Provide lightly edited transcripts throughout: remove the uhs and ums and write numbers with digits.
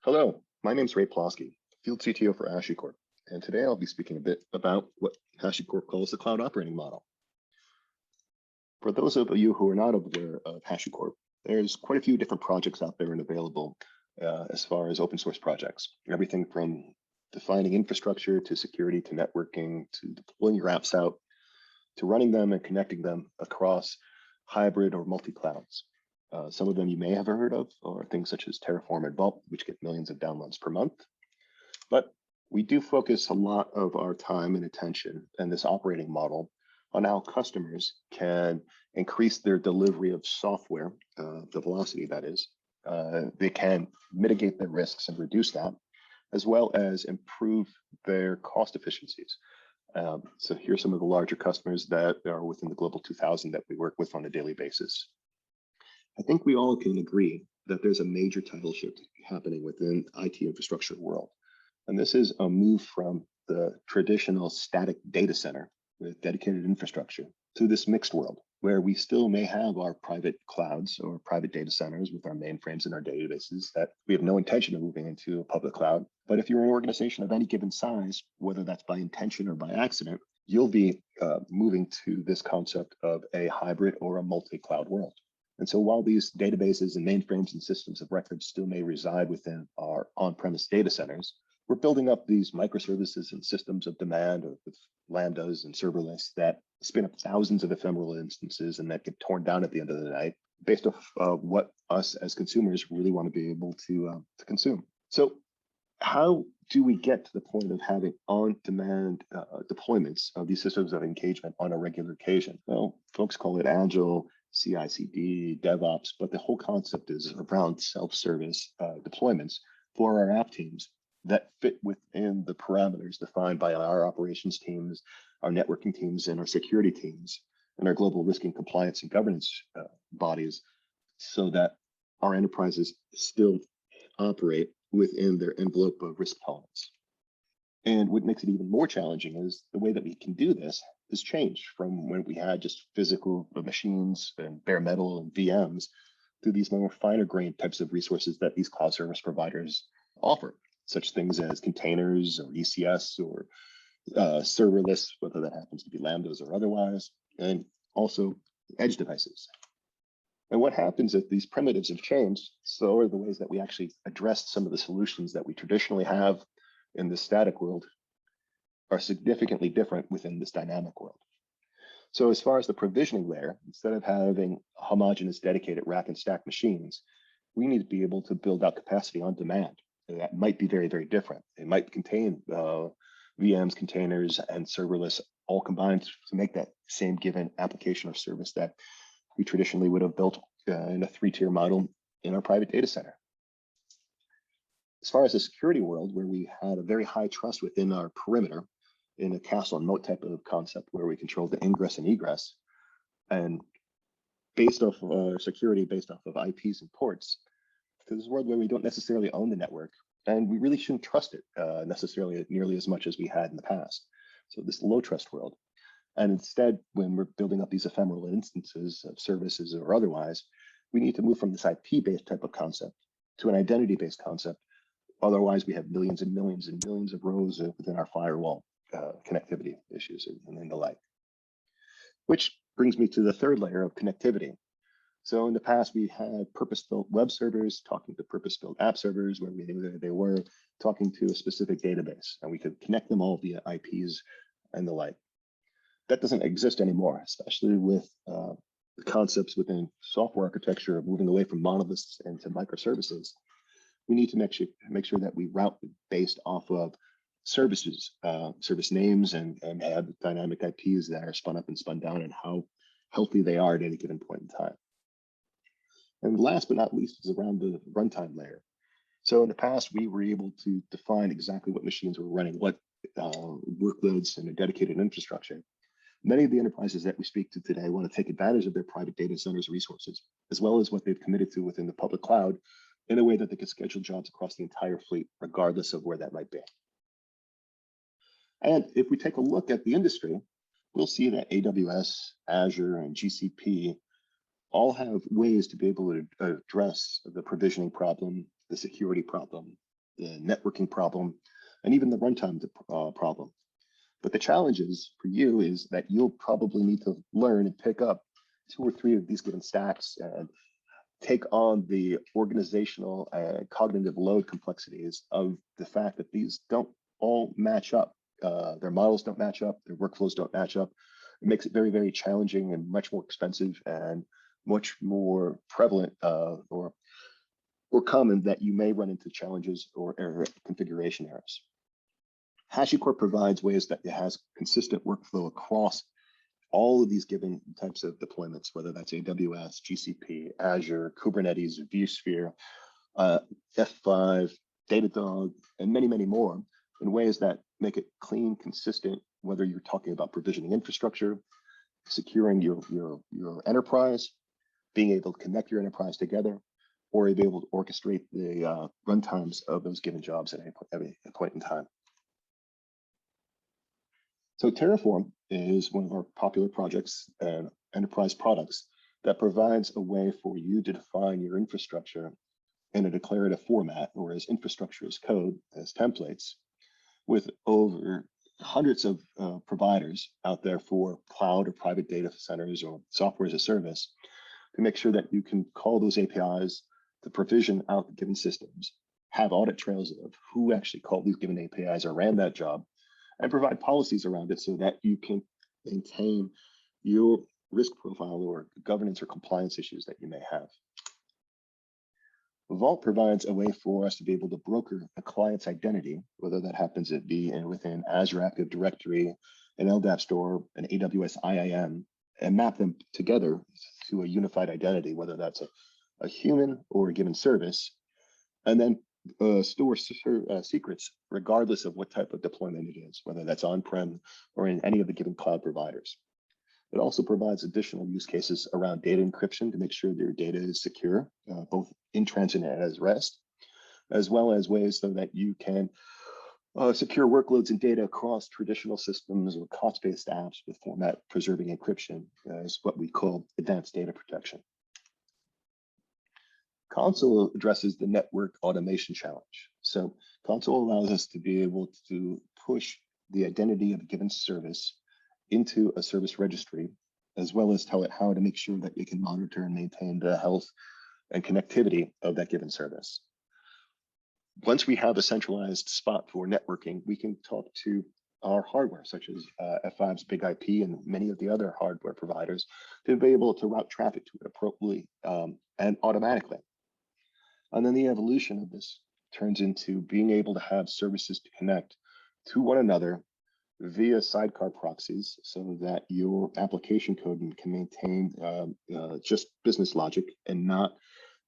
Hello, my name is Ray Ploski, Field CTO for HashiCorp, and today I'll be speaking a bit about what HashiCorp calls the cloud operating model. For those of you who are not aware of HashiCorp, there's quite a few different projects out there and available as far as open source projects. Everything from defining infrastructure to security to networking to deploying your apps out to running them and connecting them across hybrid or multi-clouds. Some of them you may have heard of are things such as Terraform and Vault, which get millions of downloads per month. But we do focus a lot of our time and attention in this operating model on how customers can increase their delivery of software, the velocity that is. They can mitigate their risks and reduce that, as well as improve their cost efficiencies. So here's some of the larger customers that are within the Global 2000 that we work with on a daily basis. I think we all can agree that there's a major tidal shift happening within IT infrastructure world. And this is a move from the traditional static data center with dedicated infrastructure to this mixed world where we still may have our private clouds or private data centers with our mainframes and our databases that we have no intention of moving into a public cloud. But if you're an organization of any given size, whether that's by intention or by accident, you'll be moving to this concept of a hybrid or a multi-cloud world. And so while these databases and mainframes and systems of record still may reside within our on-premise data centers, we're building up these microservices and systems of demand with Lambdas and serverless that spin up thousands of ephemeral instances and that get torn down at the end of the night based off of what us as consumers really want to be able to consume. So how do we get to the point of having on-demand deployments of these systems of engagement on a regular occasion? Well, folks call it Agile, CI/CD, DevOps, but the whole concept is around self-service deployments for our app teams that fit within the parameters defined by our operations teams, our networking teams, and our security teams, and our global risk and compliance and governance bodies, so that our enterprises still operate within their envelope of risk tolerance. And what makes it even more challenging is the way that we can do this has changed from when we had just physical machines and bare metal and VMs to these more finer grained types of resources that these cloud service providers offer, such things as containers or ECS or serverless, whether that happens to be Lambdas or otherwise, and also edge devices. And what happens if these primitives have changed, so are the ways that we actually address some of the solutions that we traditionally have in the static world are significantly different within this dynamic world. So as far as the provisioning layer, instead of having homogeneous dedicated rack and stack machines, we need to be able to build out capacity on demand. And that might be very, very different. It might contain VMs, containers, and serverless all combined to make that same given application or service that we traditionally would have built in a three-tier model in our private data center. As far as the security world, where we had a very high trust within our perimeter in a castle and moat type of concept where we control the ingress and egress, and based off of our security, based off of IPs and ports, to this world where we don't necessarily own the network, and we really shouldn't trust it necessarily nearly as much as we had in the past. So this low trust world. And instead, when we're building up these ephemeral instances of services or otherwise, we need to move from this IP-based type of concept to an identity-based concept. Otherwise, we have millions and millions and millions of rows within our firewall connectivity issues and the like. Which brings me to the third layer of connectivity. So in the past, we had purpose-built web servers talking to purpose-built app servers where we knew that they were talking to a specific database, and we could connect them all via IPs and the like. That doesn't exist anymore, especially with the concepts within software architecture of moving away from monoliths into microservices. We need to make sure that we route based off of services, service names, and have dynamic IPs that are spun up and spun down and how healthy they are at any given point in time. And last but not least is around the runtime layer. So in the past, we were able to define exactly what machines were running what workloads in a dedicated infrastructure. Many of the enterprises that we speak to today want to take advantage of their private data centers resources, as well as what they've committed to within the public cloud in a way that they can schedule jobs across the entire fleet, regardless of where that might be. And if we take a look at the industry, we'll see that AWS, Azure, and GCP all have ways to be able to address the provisioning problem, the security problem, the networking problem, and even the runtime problem. But the challenge is for you is that you'll probably need to learn and pick up 2 or 3 of these given stacks and take on the organizational and cognitive load complexities of the fact that these don't all match up. Their models don't match up, their workflows don't match up. It makes it very, very challenging and much more expensive and much more prevalent or common that you may run into challenges or configuration errors. HashiCorp provides ways that it has consistent workflow across all of these given types of deployments, whether that's AWS, GCP, Azure, Kubernetes, vSphere, F5, Datadog, and many, many more, in ways that make it clean, consistent, whether you're talking about provisioning infrastructure, securing your enterprise, being able to connect your enterprise together, or be able to orchestrate the runtimes of those given jobs at any point in time. So Terraform is one of our popular projects and enterprise products that provides a way for you to define your infrastructure in a declarative format, or as infrastructure as code, as templates, with over hundreds of providers out there for cloud or private data centers or software as a service, to make sure that you can call those APIs to provision out the given systems, have audit trails of who actually called these given APIs or ran that job, and provide policies around it so that you can maintain your risk profile or governance or compliance issues that you may have. Vault provides a way for us to be able to broker a client's identity, whether that happens to be within Azure Active Directory, an LDAP store, an AWS IAM, and map them together to a unified identity, whether that's a human or a given service, and then store secrets regardless of what type of deployment it is, whether that's on-prem or in any of the given cloud providers. It also provides additional use cases around data encryption to make sure that your data is secure, both in transit and as rest, as well as ways so that you can secure workloads and data across traditional systems or cost-based apps with format preserving encryption is what we call advanced data protection. Consul addresses the network automation challenge. So Consul allows us to be able to push the identity of a given service into a service registry, as well as tell it how to make sure that it can monitor and maintain the health and connectivity of that given service. Once we have a centralized spot for networking, we can talk to our hardware, such as F5's Big IP and many of the other hardware providers, to be able to route traffic to it appropriately and automatically. And then the evolution of this turns into being able to have services to connect to one another via sidecar proxies so that your application code can maintain just business logic and not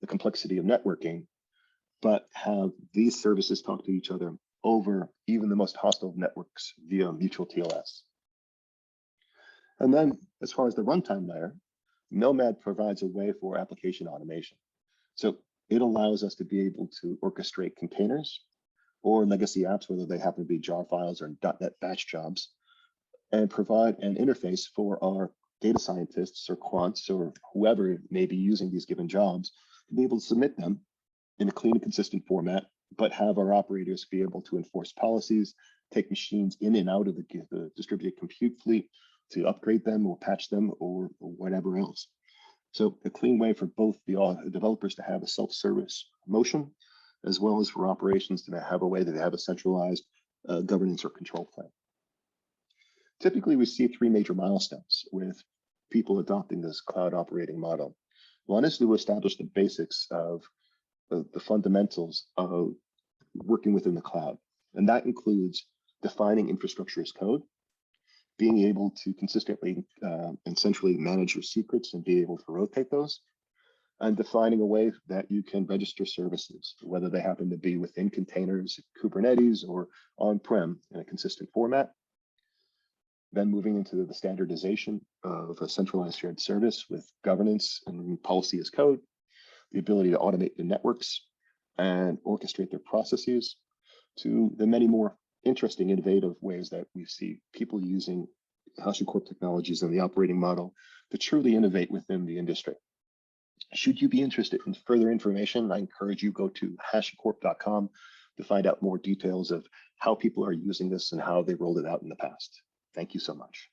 the complexity of networking, but have these services talk to each other over even the most hostile networks via mutual TLS. And then as far as the runtime layer, Nomad provides a way for application automation. So it allows us to be able to orchestrate containers or legacy apps, whether they happen to be jar files or .NET batch jobs, and provide an interface for our data scientists or quants or whoever may be using these given jobs to be able to submit them in a clean and consistent format, but have our operators be able to enforce policies, take machines in and out of the distributed compute fleet to upgrade them or patch them or whatever else. So a clean way for both the developers to have a self-service motion, as well as for operations to have a way that they have a centralized governance or control plan. Typically, we see 3 major milestones with people adopting this cloud operating model. One is to establish the basics of the fundamentals of working within the cloud. And that includes defining infrastructure as code, being able to consistently and centrally manage your secrets and be able to rotate those, and defining a way that you can register services, whether they happen to be within containers, Kubernetes, or on-prem in a consistent format. Then moving into the standardization of a centralized shared service with governance and policy as code, the ability to automate the networks and orchestrate their processes, to the many more interesting, innovative ways that we see people using HashiCorp technologies and the operating model to truly innovate within the industry. Should you be interested in further information, I encourage you go to HashiCorp.com to find out more details of how people are using this and how they rolled it out in the past. Thank you so much.